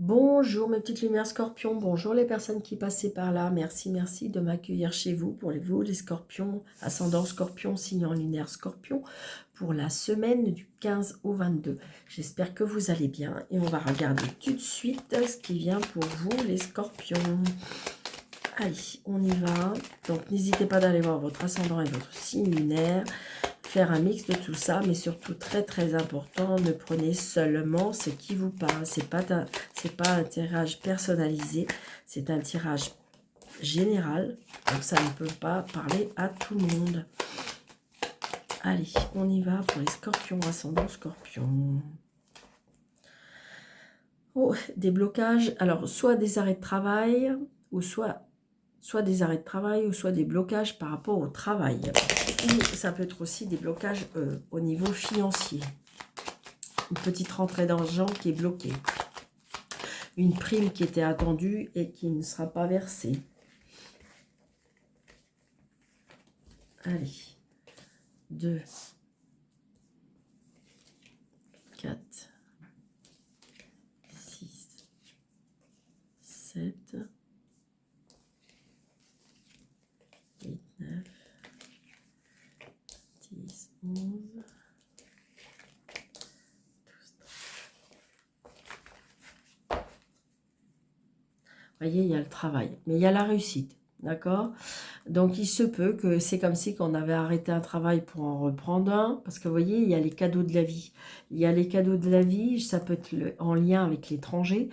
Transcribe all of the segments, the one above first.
Bonjour mes petites lumières scorpions, bonjour les personnes qui passaient par là, merci de m'accueillir chez vous, pour vous les scorpions, ascendant scorpion, signe lunaire scorpion, pour la semaine du 15 au 22. J'espère que vous allez bien et on va regarder tout de suite ce qui vient pour vous les scorpions. Allez, on y va, donc n'hésitez pas d'aller voir votre ascendant et votre signe lunaire, faire un mix de tout ça, mais surtout très important, ne prenez seulement ce qui vous parle. C'est pas un tirage personnalisé, c'est un tirage général, donc ça ne peut pas parler à tout le monde. Allez, on y va pour les scorpions, ascendant scorpion. Oh, des blocages, alors soit des arrêts de travail, ou soit des arrêts de travail, ou soit des blocages par rapport au travail. Ou ça peut être aussi des blocages au niveau financier. Une petite rentrée d'argent qui est bloquée. Une prime qui était attendue et qui ne sera pas versée. Allez. 2, 4, 6, 7, 8, 9, 10, 11, 12, 13. Vous voyez, il y a le travail, mais il y a la réussite, d'accord? Donc, il se peut que c'est comme si on avait arrêté un travail pour en reprendre un, parce que vous voyez, il y a les cadeaux de la vie. Il y a les cadeaux de la vie, ça peut être en lien avec l'étranger,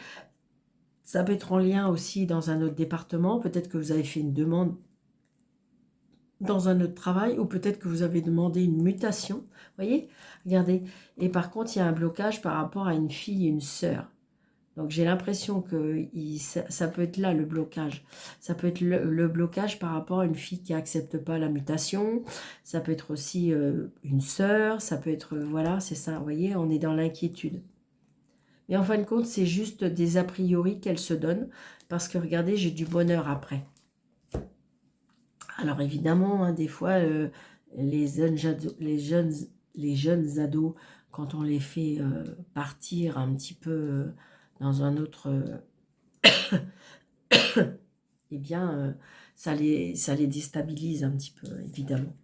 ça peut être en lien aussi dans un autre département, peut-être que vous avez fait une demande dans un autre travail, ou peut-être que vous avez demandé une mutation, vous voyez, regardez, et par contre, il y a un blocage par rapport à une fille et une sœur. Donc, j'ai l'impression que ça peut être là, le blocage. Ça peut être le blocage par rapport à une fille qui n'accepte pas la mutation. Ça peut être aussi une sœur. Ça peut être, voilà, c'est ça. Vous voyez, on est dans l'inquiétude. Mais en fin de compte, c'est juste des a priori qu'elle se donne. Parce que, regardez, j'ai du bonheur après. Alors, évidemment, hein, des fois, les jeunes ados, quand on les fait partir un petit peu dans un autre... eh bien, ça les déstabilise un petit peu, évidemment.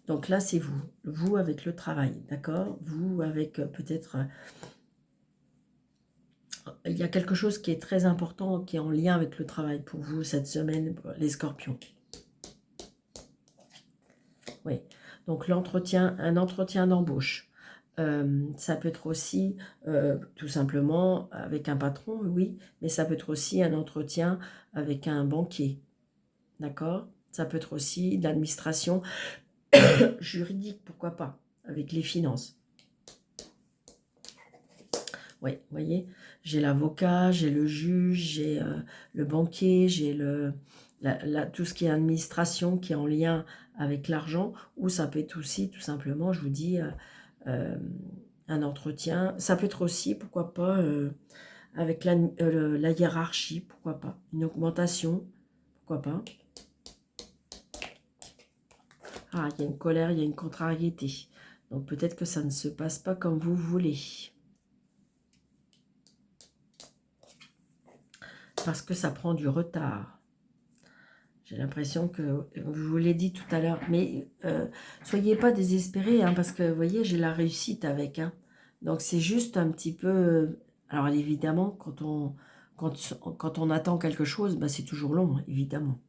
Donc là, c'est vous avec le travail, d'accord? Vous avec peut-être... il y a quelque chose qui est très important, qui est en lien avec le travail pour vous cette semaine, les scorpions. Oui, donc l'entretien, un entretien d'embauche. Ça peut être aussi tout simplement avec un patron, oui, mais ça peut être aussi un entretien avec un banquier, d'accord? Ça peut être aussi de l'administration juridique, pourquoi pas, avec les finances. Oui, vous voyez, j'ai l'avocat, j'ai le juge, j'ai le banquier, j'ai tout ce qui est administration qui est en lien avec l'argent, ou ça peut être aussi tout simplement, je vous dis, un entretien. Ça peut être aussi, pourquoi pas, avec la hiérarchie, pourquoi pas, une augmentation, pourquoi pas. Ah, il y a une colère, il y a une contrariété. Donc peut-être que ça ne se passe pas comme vous voulez. Parce que ça prend du retard. J'ai l'impression que, je vous l'ai dit tout à l'heure, mais soyez pas désespérés, hein, parce que vous voyez, j'ai la réussite avec. Hein. Donc c'est juste un petit peu... alors évidemment, quand on attend quelque chose, bah, c'est toujours long, évidemment.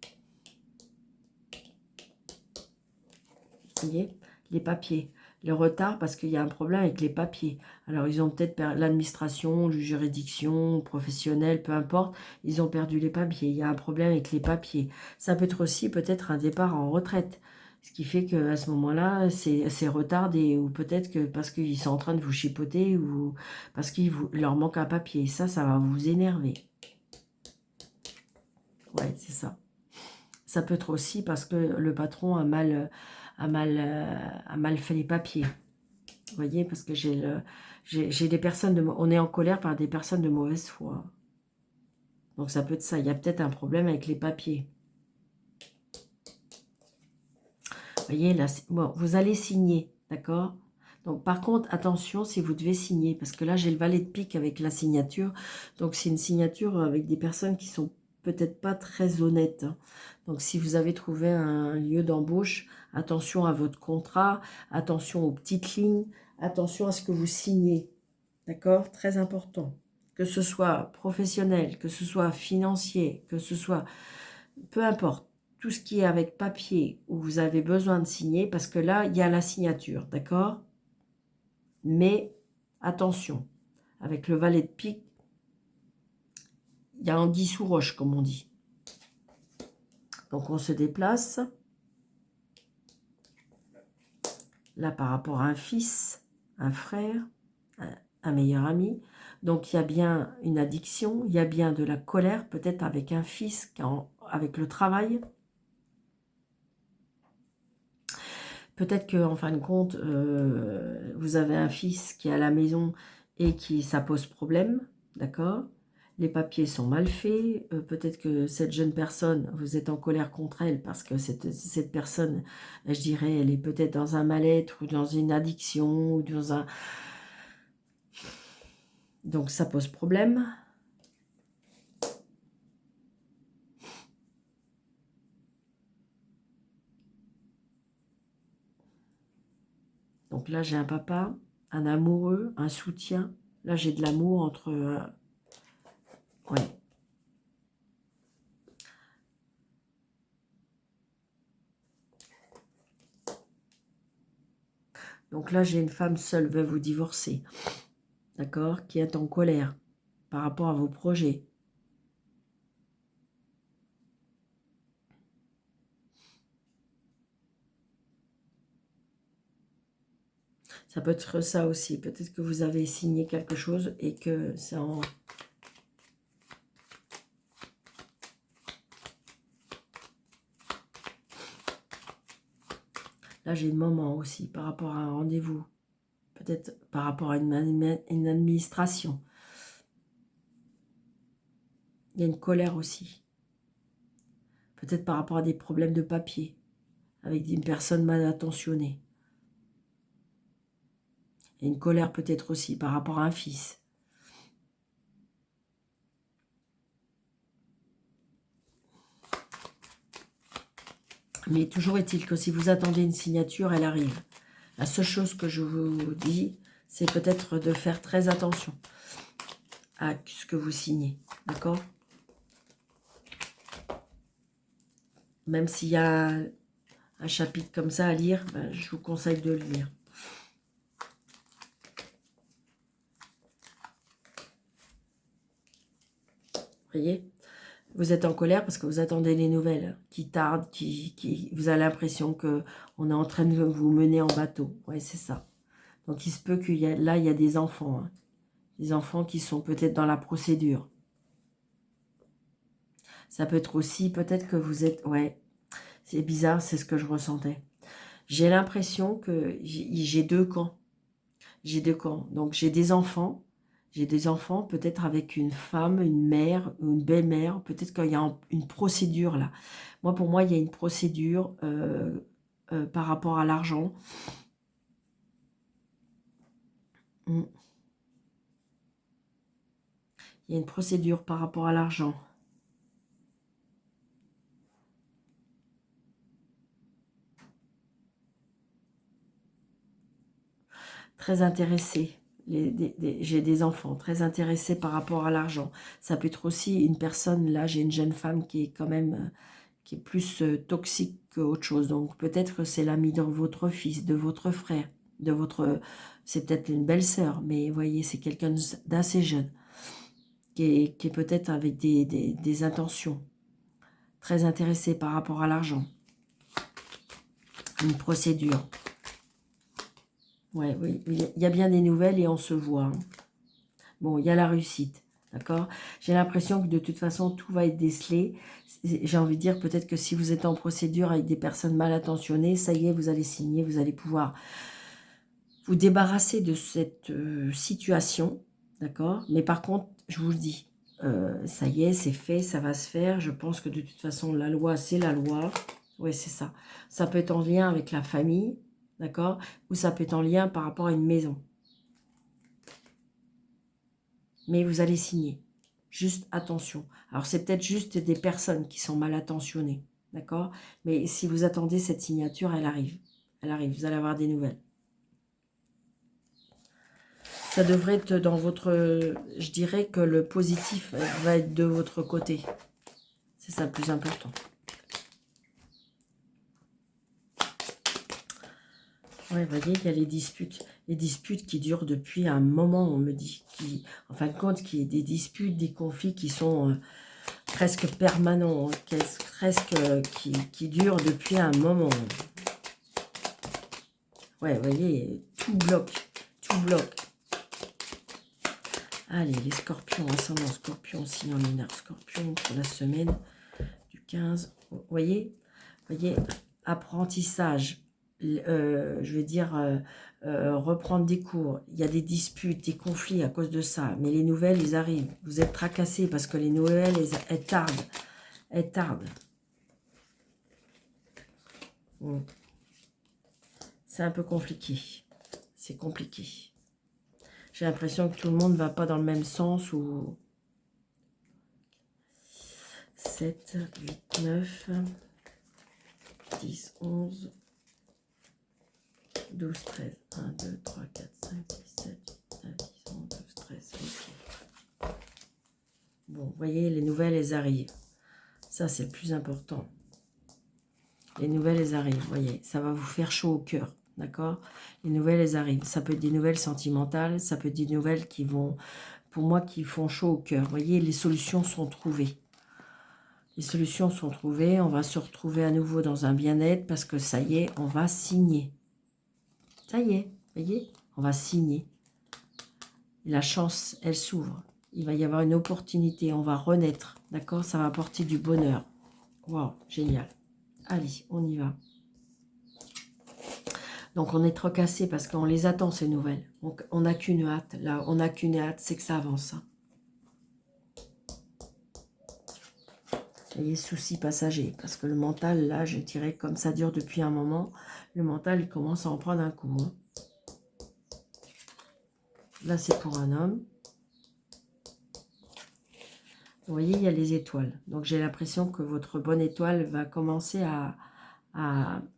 Vous voyez, les papiers. Le retard parce qu'il y a un problème avec les papiers. Alors, ils ont peut-être l'administration, la juridiction, professionnelle, peu importe. Ils ont perdu les papiers. Il y a un problème avec les papiers. Ça peut être aussi peut-être un départ en retraite. Ce qui fait qu'à ce moment-là, c'est retardé. Ou peut-être que parce qu'ils sont en train de vous chipoter ou parce qu'il leur manque un papier. Ça va vous énerver. Ouais, c'est ça. Ça peut être aussi parce que le patron a mal fait les papiers. Vous voyez, parce que j'ai des personnes, on est en colère par des personnes de mauvaise foi. Donc ça peut être ça, il y a peut-être un problème avec les papiers. Vous voyez, là, bon, vous allez signer, d'accord? Donc, par contre, attention si vous devez signer, parce que là, j'ai le valet de pique avec la signature. Donc, c'est une signature avec des personnes qui sont peut-être pas très honnêtes, hein. Donc, si vous avez trouvé un lieu d'embauche, attention à votre contrat, attention aux petites lignes, attention à ce que vous signez. D'accord? Très important. Que ce soit professionnel, que ce soit financier, que ce soit... Peu importe. Tout ce qui est avec papier où vous avez besoin de signer, parce que là, il y a la signature. D'accord? Mais attention, avec le valet de pique, il y a anguille sous roche, comme on dit. Donc on se déplace. Là, par rapport à un fils, un frère, un meilleur ami. Donc il y a bien une addiction, il y a bien de la colère, peut-être avec un fils, avec le travail. Peut-être qu'en fin de compte, vous avez un fils qui est à la maison et qui ça pose problème, d'accord? Les papiers sont mal faits. Peut-être que cette jeune personne, vous êtes en colère contre elle parce que cette personne, je dirais, elle est peut-être dans un mal-être ou dans une addiction ou dans un... Donc ça pose problème. Donc là, j'ai un papa, un amoureux, un soutien. Là, j'ai de l'amour entre... ouais. Donc là, j'ai une femme seule, veuve ou divorcée, d'accord, qui est en colère par rapport à vos projets. Ça peut être ça aussi. Peut-être que vous avez signé quelque chose et que c'est en... Là, j'ai une maman aussi par rapport à un rendez-vous. Peut-être par rapport à une administration. Il y a une colère aussi. Peut-être par rapport à des problèmes de papier avec une personne mal attentionnée. Et une colère peut-être aussi par rapport à un fils. Mais toujours est-il que si vous attendez une signature, elle arrive. La seule chose que je vous dis, c'est peut-être de faire très attention à ce que vous signez. D'accord? Même s'il y a un chapitre comme ça à lire, ben, je vous conseille de le lire. Voyez, vous êtes en colère parce que vous attendez les nouvelles qui tardent, vous avez l'impression que on est en train de vous mener en bateau. Oui, c'est ça. Donc il se peut qu'il y a là, il y a des enfants, hein. Des enfants qui sont peut-être dans la procédure. Ça peut être aussi, peut-être que vous êtes... Ouais, c'est bizarre, c'est ce que je ressentais. J'ai l'impression que j'ai deux camps. J'ai deux camps. Donc j'ai des enfants. J'ai des enfants peut-être avec une femme, une mère, une belle-mère. Peut-être qu'il y a une procédure là. Moi, pour moi, il y a une procédure par rapport à l'argent. Mm. Il y a une procédure par rapport à l'argent. Très intéressée. J'ai des enfants très intéressés par rapport à l'argent. Ça peut être aussi une personne, là j'ai une jeune femme qui est quand même, qui est plus toxique qu'autre chose. Donc peut-être que c'est l'ami de votre fils, de votre frère, de votre... C'est peut-être une belle-sœur, mais vous voyez, c'est quelqu'un d'assez jeune, qui est peut-être avec des intentions, très intéressé par rapport à l'argent. Une procédure. Ouais, oui, il y a bien des nouvelles et on se voit, hein. Bon, il y a la réussite, d'accord? J'ai l'impression que de toute façon, tout va être décelé. J'ai envie de dire peut-être que si vous êtes en procédure avec des personnes mal intentionnées, ça y est, vous allez signer, vous allez pouvoir vous débarrasser de cette situation, d'accord? Mais par contre, je vous le dis, ça y est, c'est fait, ça va se faire. Je pense que de toute façon, la loi, c'est la loi. Oui, c'est ça. Ça peut être en lien avec la famille, d'accord? Ou ça peut être en lien par rapport à une maison. Mais vous allez signer. Juste attention. Alors, c'est peut-être juste des personnes qui sont mal attentionnées, d'accord? Mais si vous attendez cette signature, elle arrive. Elle arrive, vous allez avoir des nouvelles. Ça devrait être dans votre... Je dirais que le positif va être de votre côté. C'est ça le plus important. Oui, vous voyez, il y a les disputes. Les disputes qui durent depuis un moment, on me dit. En fin de compte, qu'il y ait des disputes, des conflits qui sont presque permanents, presque qui durent depuis un moment. Ouais, vous voyez, tout bloque. Tout bloque. Allez, les scorpions, ascendant scorpion, signe lunaire scorpion pour la semaine du 15. Vous voyez, apprentissage. Je vais dire reprendre des cours. Il y a des disputes, des conflits à cause de ça. Mais les nouvelles, ils arrivent. Vous êtes tracassés parce que les nouvelles, elles tardent. Elles tardent. C'est un peu compliqué. C'est compliqué. J'ai l'impression que tout le monde ne va pas dans le même sens. Ou 7, 8, 9, 10, 11, 12, 13. 1, 2, 3, 4, 5, 6, 7, 8, 9, 10, 11, 12, 13. Ok. Bon, vous voyez, les nouvelles, elles arrivent. Ça, c'est le plus important. Les nouvelles, elles arrivent, vous voyez. Ça va vous faire chaud au cœur, d'accord? Les nouvelles, elles arrivent. Ça peut être des nouvelles sentimentales, ça peut être des nouvelles qui vont, pour moi, qui font chaud au cœur. Vous voyez, les solutions sont trouvées. Les solutions sont trouvées. On va se retrouver à nouveau dans un bien-être parce que ça y est, on va signer. Ça y est, vous voyez, on va signer. Et la chance, elle s'ouvre. Il va y avoir une opportunité, on va renaître, d'accord? Ça va apporter du bonheur. Waouh, génial. Allez, on y va. Donc, on est trop cassé parce qu'on les attend, ces nouvelles. Donc, on n'a qu'une hâte. Là, on n'a qu'une hâte, c'est que ça avance. Vous voyez, soucis passagers. Parce que le mental, là, je dirais, comme ça dure depuis un moment, le mental, il commence à en prendre un coup. Hein. Là, c'est pour un homme. Vous voyez, il y a les étoiles. Donc, j'ai l'impression que votre bonne étoile va commencer à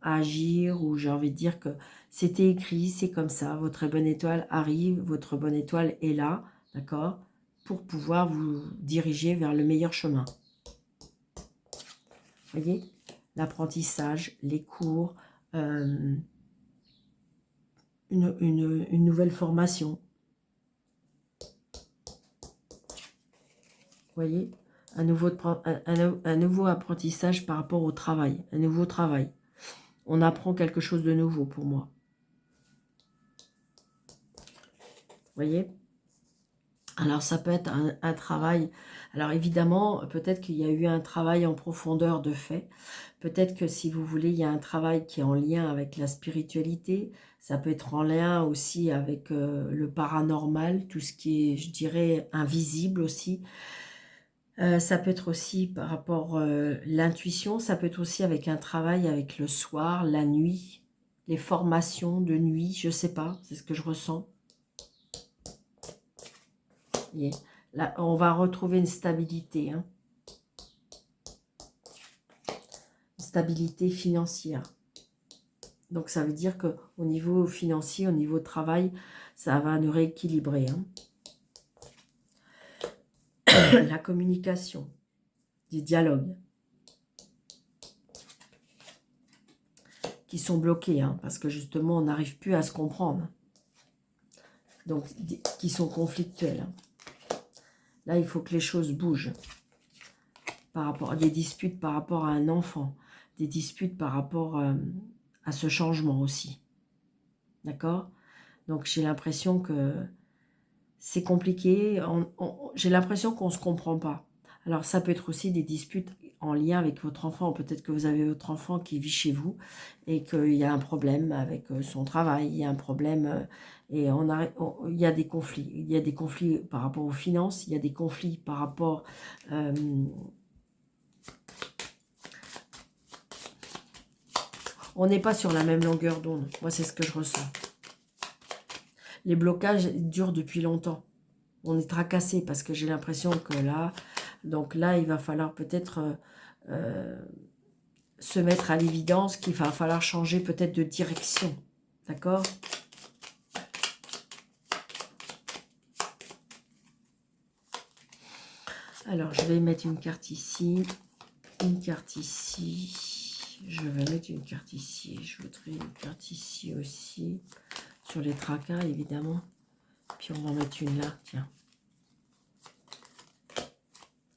agir, ou j'ai envie de dire que c'était écrit, c'est comme ça. Votre bonne étoile arrive, votre bonne étoile est là, d'accord, pour pouvoir vous diriger vers le meilleur chemin. Vous voyez, l'apprentissage, les cours, une nouvelle formation. Vous voyez, un nouveau apprentissage par rapport au travail, un nouveau travail. On apprend quelque chose de nouveau pour moi. Vous voyez? Alors, ça peut être un travail. Alors, évidemment, peut-être qu'il y a eu un travail en profondeur de fait. Peut-être que, si vous voulez, il y a un travail qui est en lien avec la spiritualité. Ça peut être en lien aussi avec le paranormal, tout ce qui est, je dirais, invisible aussi. Ça peut être aussi par rapport à l'intuition. Ça peut être aussi avec un travail avec le soir, la nuit, les formations de nuit. Je ne sais pas, c'est ce que je ressens. Là, on va retrouver une stabilité. Hein. Une stabilité financière. Donc, ça veut dire qu'au niveau financier, au niveau travail, ça va nous rééquilibrer. Hein. La communication, des dialogues qui sont bloqués, hein, parce que justement, on n'arrive plus à se comprendre. Donc, qui sont conflictuels. Hein. Là, il faut que les choses bougent. Par rapport à des disputes par rapport à un enfant. Des disputes par rapport à ce changement aussi. D'accord? Donc, j'ai l'impression que c'est compliqué. J'ai l'impression qu'on ne se comprend pas. Alors, ça peut être aussi des disputes en lien avec votre enfant. Peut-être que vous avez votre enfant qui vit chez vous et qu'il y a un problème avec son travail. Il y a un problème et il y a des conflits. Il y a des conflits par rapport aux finances. Il y a des conflits par rapport... On n'est pas sur la même longueur d'onde. Moi, c'est ce que je ressens. Les blocages durent depuis longtemps. On est tracassé parce que j'ai l'impression que là, donc là, il va falloir peut-être se mettre à l'évidence qu'il va falloir changer peut-être de direction. D'accord? Alors, je vais mettre une carte ici, une carte ici. Je vais mettre une carte ici. Je voudrais une carte ici aussi. Sur les tracas, évidemment. Puis on va en mettre une là, tiens.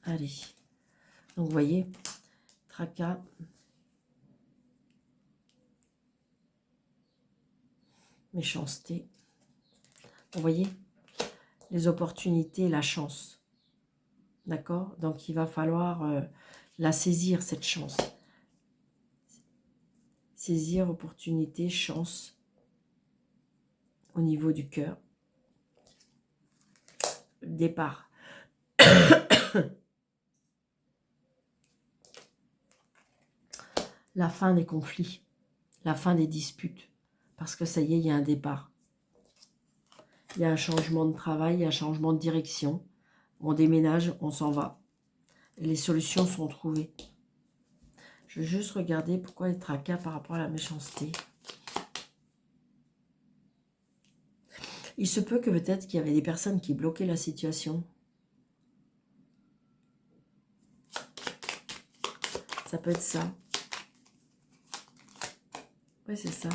Allez. Donc, vous voyez, tracas. Méchanceté. Vous voyez, les opportunités, la chance. D'accord? Donc, il va falloir la saisir, cette chance. Saisir, opportunité, chance au niveau du cœur. Départ. La fin des conflits. La fin des disputes. Parce que ça y est, il y a un départ. Il y a un changement de travail, il y a un changement de direction. On déménage, on s'en va. Et les solutions sont trouvées. Je vais juste regarder pourquoi les tracas par rapport à la méchanceté. Il se peut que peut-être qu'il y avait des personnes qui bloquaient la situation. Ça peut être ça. Oui, c'est ça.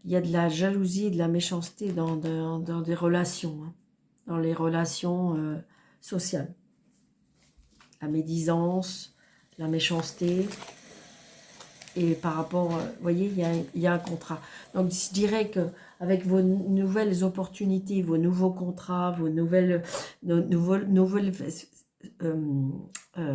Il y a de la jalousie et de la méchanceté dans des relations. Hein, dans les relations sociales. La médisance, la méchanceté. Et par rapport, vous voyez, il y a un contrat. Donc, je dirais qu'avec vos nouvelles opportunités, vos nouveaux contrats, vos nouvelles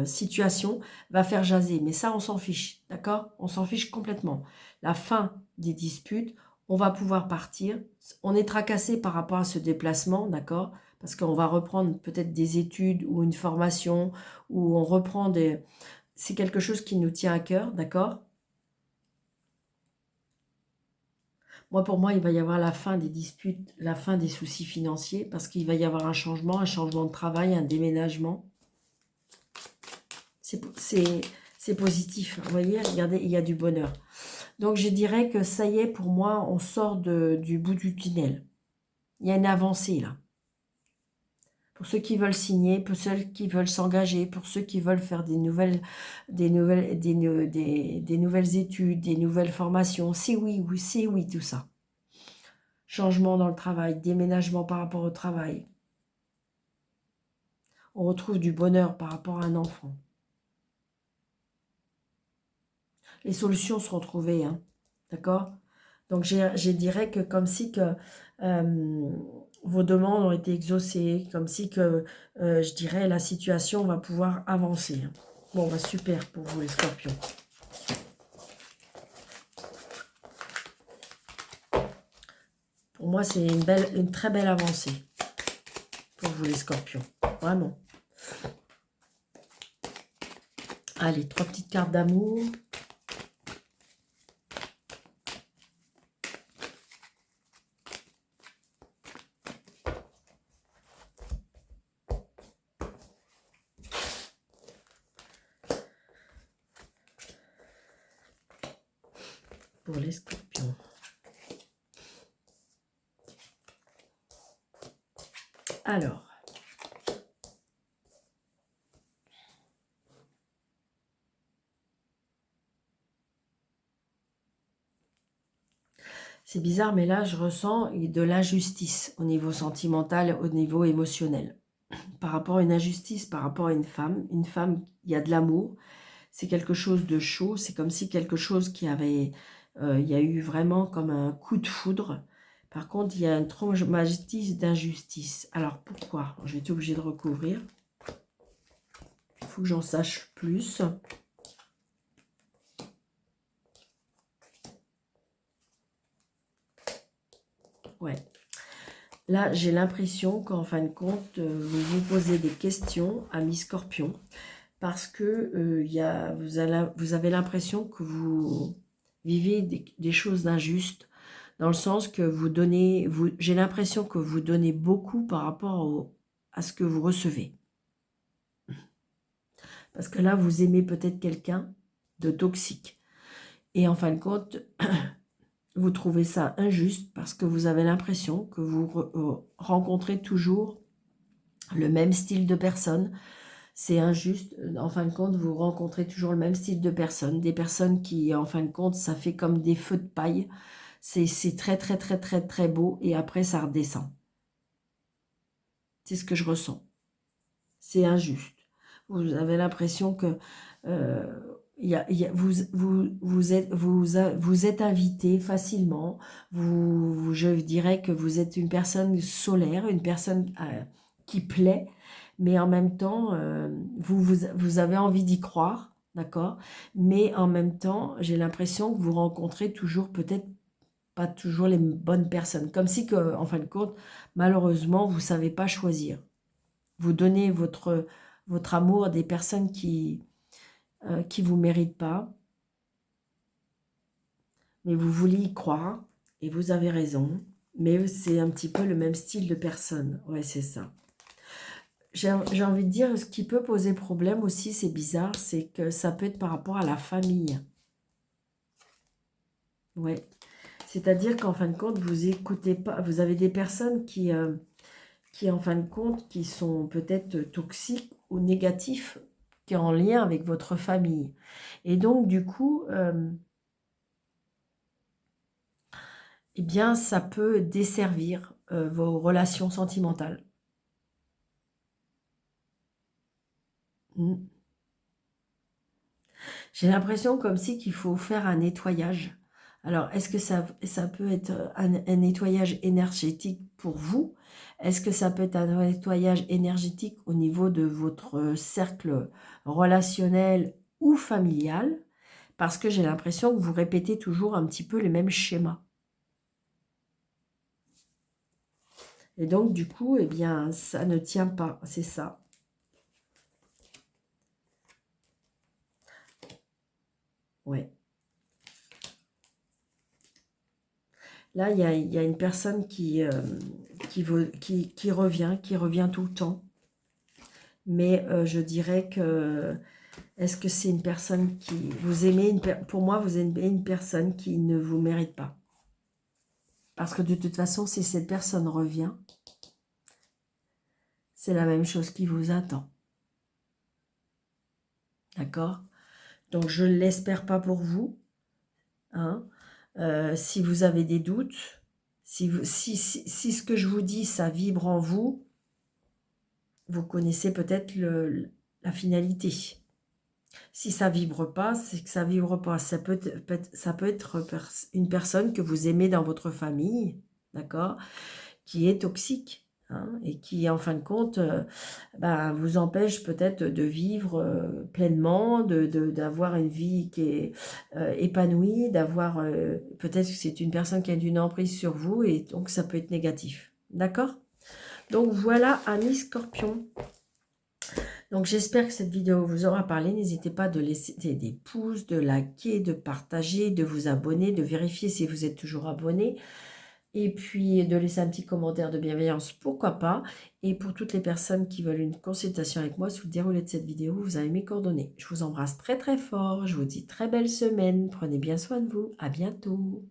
situations, va faire jaser. Mais ça, on s'en fiche, d'accord? On s'en fiche complètement. La fin des disputes, on va pouvoir partir. On est tracassé par rapport à ce déplacement, d'accord? Parce qu'on va reprendre peut-être des études ou une formation, ou on reprend des... C'est quelque chose qui nous tient à cœur, d'accord? Moi, pour moi, il va y avoir la fin des disputes, la fin des soucis financiers, parce qu'il va y avoir un changement de travail, un déménagement. C'est positif. Vous voyez, regardez, il y a du bonheur. Donc, je dirais que ça y est, pour moi, on sort du bout du tunnel. Il y a une avancée, là. Pour ceux qui veulent signer, pour ceux qui veulent s'engager, pour ceux qui veulent faire des nouvelles études, des nouvelles formations. C'est oui, oui, c'est oui, tout ça. Changement dans le travail, déménagement par rapport au travail. On retrouve du bonheur par rapport à un enfant. Les solutions seront trouvées, hein, d'accord? Donc, je dirais que comme si que vos demandes ont été exaucées, comme si que, je dirais, la situation va pouvoir avancer. Hein. Bon, bah super pour vous les scorpions. Pour moi, c'est une très belle avancée pour vous les scorpions. Vraiment. Allez, 3 petites cartes d'amour. Pour les scorpions. Alors. C'est bizarre, mais là, je ressens de l'injustice au niveau sentimental, au niveau émotionnel. Par rapport à une injustice, par rapport à une femme, il y a de l'amour, c'est quelque chose de chaud, c'est comme si quelque chose qui avait... il y a eu vraiment comme un coup de foudre. Par contre, il y a une traumatisme d'injustice. Alors, pourquoi? Je vais être obligée de recouvrir. Il faut que j'en sache plus. Ouais. Là, j'ai l'impression qu'en fin de compte, vous vous posez des questions, amis scorpions. parce que vous avez l'impression que vous vivez des choses d'injustes, dans le sens que j'ai l'impression que vous donnez beaucoup par rapport à ce que vous recevez. Parce que là, vous aimez peut-être quelqu'un de toxique. Et en fin de compte, vous trouvez ça injuste parce que vous avez l'impression que vous rencontrez toujours le même style de personne. C'est injuste. En fin de compte, vous rencontrez toujours le même style de personnes. Des personnes qui, en fin de compte, ça fait comme des feux de paille. C'est très, très, très, très, très beau. Et après, ça redescend. C'est ce que je ressens. C'est injuste. Vous avez l'impression que vous êtes invité facilement. Je dirais que vous êtes une personne solaire, une personne qui plaît, mais en même temps, vous avez envie d'y croire, d'accord? Mais en même temps, j'ai l'impression que vous rencontrez toujours peut-être pas toujours les bonnes personnes. Comme si, en fin de compte, malheureusement, vous ne savez pas choisir. Vous donnez votre amour à des personnes qui vous méritent pas, mais vous voulez y croire, et vous avez raison, mais c'est un petit peu le même style de personne. Ouais, c'est ça. J'ai envie de dire, ce qui peut poser problème aussi, c'est bizarre, c'est que ça peut être par rapport à la famille. Ouais. C'est-à-dire qu'en fin de compte, vous écoutez pas, vous avez des personnes qui en fin de compte, qui sont peut-être toxiques ou négatifs, qui est en lien avec votre famille. Et donc, du coup, eh bien, ça peut desservir vos relations sentimentales. Mm. J'ai l'impression comme si qu'il faut faire un nettoyage. Alors, est-ce que ça peut être un nettoyage énergétique pour vous? Est-ce que ça peut être un nettoyage énergétique au niveau de votre cercle relationnel ou familial? Parce que j'ai l'impression que vous répétez toujours un petit peu les mêmes schémas. Et donc, du coup, eh bien, ça ne tient pas. C'est ça. Ouais. Là, il y a une personne qui revient tout le temps. Mais je dirais que, est-ce que c'est une personne qui... Vous aimez pour moi, vous aimez une personne qui ne vous mérite pas. Parce que de toute façon, si cette personne revient, c'est la même chose qui vous attend. D'accord? Donc, je ne l'espère pas pour vous. Hein. Si vous avez des doutes, si ce que je vous dis, ça vibre en vous, vous connaissez peut-être la finalité. Si ça vibre pas, c'est que ça vibre pas. Ça peut être une personne que vous aimez dans votre famille, d'accord, qui est toxique. Hein, et qui, en fin de compte, vous empêche peut-être de vivre pleinement, d'avoir une vie qui est épanouie, d'avoir... peut-être que c'est une personne qui a une emprise sur vous, et donc ça peut être négatif. D'accord? Donc voilà, amis Scorpion. Donc j'espère que cette vidéo vous aura parlé. N'hésitez pas de laisser des pouces, de liker, de partager, de vous abonner, de vérifier si vous êtes toujours abonné. Et puis de laisser un petit commentaire de bienveillance, pourquoi pas. Et pour toutes les personnes qui veulent une consultation avec moi, sous le déroulé de cette vidéo, vous avez mes coordonnées. Je vous embrasse très très fort. Je vous dis très belle semaine. Prenez bien soin de vous. À bientôt.